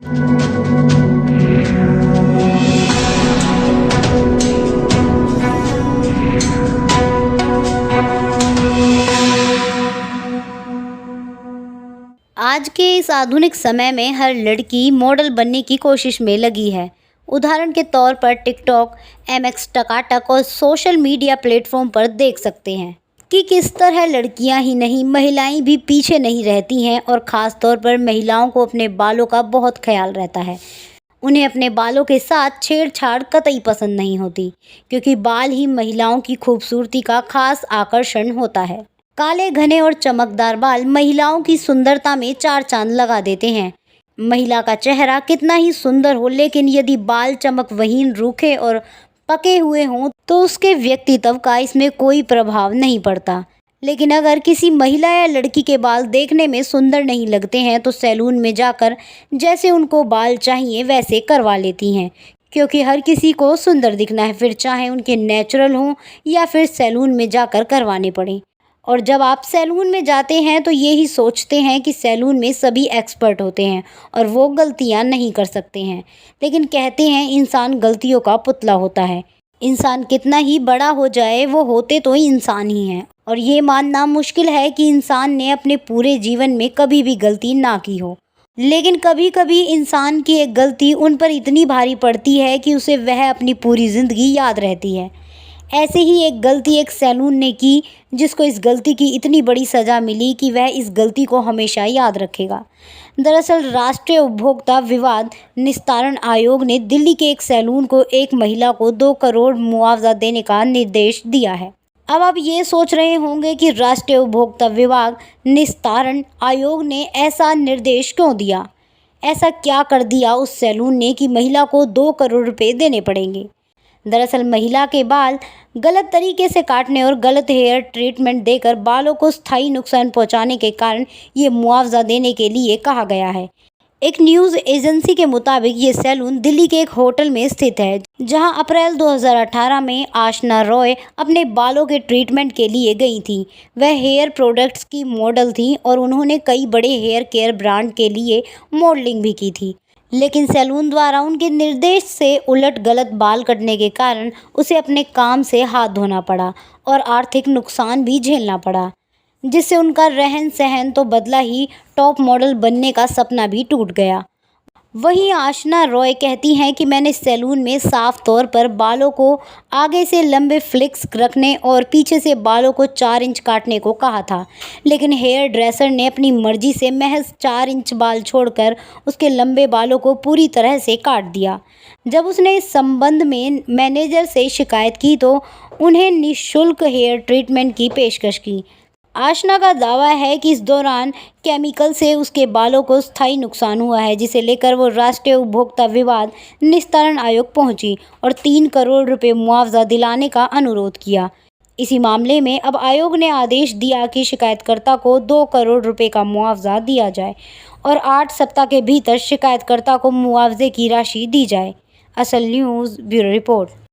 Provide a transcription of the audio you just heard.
आज के इस आधुनिक समय में हर लड़की मॉडल बनने की कोशिश में लगी है। उदाहरण के तौर पर टिकटॉक, एमएक्स, टकाटक और सोशल मीडिया प्लेटफॉर्म पर देख सकते हैं कि किस तरह लड़कियां ही नहीं महिलाएं भी पीछे नहीं रहती हैं और ख़ास तौर पर महिलाओं को अपने बालों का बहुत ख्याल रहता है। उन्हें अपने बालों के साथ छेड़छाड़ कतई पसंद नहीं होती, क्योंकि बाल ही महिलाओं की खूबसूरती का खास आकर्षण होता है। काले, घने और चमकदार बाल महिलाओं की सुंदरता में चार चांद लगा देते हैं। महिला का चेहरा कितना ही सुंदर हो, लेकिन यदि बाल चमकविहीन, रूखे और पके हुए हों तो उसके व्यक्तित्व का इसमें कोई प्रभाव नहीं पड़ता। लेकिन अगर किसी महिला या लड़की के बाल देखने में सुंदर नहीं लगते हैं तो सैलून में जाकर जैसे उनको बाल चाहिए वैसे करवा लेती हैं, क्योंकि हर किसी को सुंदर दिखना है, फिर चाहे उनके नेचुरल हों या फिर सैलून में जाकर करवाने पड़े। और जब आप सैलून में जाते हैं तो ये ही सोचते हैं कि सैलून में सभी एक्सपर्ट होते हैं और वो गलतियां नहीं कर सकते हैं। लेकिन कहते हैं इंसान गलतियों का पुतला होता है। इंसान कितना ही बड़ा हो जाए, वो होते तो इंसान ही हैं। और ये मानना मुश्किल है कि इंसान ने अपने पूरे जीवन में कभी भी गलती ना की हो। लेकिन कभी कभी इंसान की एक गलती उन पर इतनी भारी पड़ती है कि उसे वह अपनी पूरी ज़िंदगी याद रहती है। ऐसे ही एक गलती एक सैलून ने की, जिसको इस गलती की इतनी बड़ी सज़ा मिली कि वह इस गलती को हमेशा याद रखेगा। दरअसल राष्ट्रीय उपभोक्ता विवाद निस्तारण आयोग ने दिल्ली के एक सैलून को एक महिला को 2 करोड़ मुआवजा देने का निर्देश दिया है। अब आप ये सोच रहे होंगे कि राष्ट्रीय उपभोक्ता विवाद निस्तारण आयोग ने ऐसा निर्देश क्यों दिया? ऐसा क्या कर दिया उस सैलून ने कि महिला को 2 करोड़ रुपए देने पड़ेंगे? दरअसल महिला के बाल गलत तरीके से काटने और गलत हेयर ट्रीटमेंट देकर बालों को स्थायी नुकसान पहुंचाने के कारण ये मुआवजा देने के लिए कहा गया है। एक न्यूज़ एजेंसी के मुताबिक ये सैलून दिल्ली के एक होटल में स्थित है, जहां अप्रैल 2018 में आशना रॉय अपने बालों के ट्रीटमेंट के लिए गई थी। वह हेयर प्रोडक्ट्स की मॉडल थी और उन्होंने कई बड़े हेयर केयर ब्रांड के लिए मॉडलिंग भी की थी। लेकिन सैलून द्वारा उनके निर्देश से उलट गलत बाल कटने के कारण उसे अपने काम से हाथ धोना पड़ा और आर्थिक नुकसान भी झेलना पड़ा, जिससे उनका रहन सहन तो बदला ही, टॉप मॉडल बनने का सपना भी टूट गया। वहीं आशना रॉय कहती हैं कि मैंने सैलून में साफ तौर पर बालों को आगे से लंबे फ्लिक्स रखने और पीछे से बालों को 4 इंच काटने को कहा था, लेकिन हेयर ड्रेसर ने अपनी मर्जी से महज 4 इंच बाल छोड़कर उसके लंबे बालों को पूरी तरह से काट दिया। जब उसने इस संबंध में मैनेजर से शिकायत की तो उन्हें निःशुल्क हेयर ट्रीटमेंट की पेशकश की। आशना का दावा है कि इस दौरान केमिकल से उसके बालों को स्थायी नुकसान हुआ है, जिसे लेकर वो राष्ट्रीय उपभोक्ता विवाद निस्तारण आयोग पहुंची और 3 करोड़ रुपए मुआवजा दिलाने का अनुरोध किया। इसी मामले में अब आयोग ने आदेश दिया कि शिकायतकर्ता को 2 करोड़ रुपए का मुआवजा दिया जाए और 8 सप्ताह के भीतर शिकायतकर्ता को मुआवजे की राशि दी जाए। असल न्यूज़ ब्यूरो रिपोर्ट।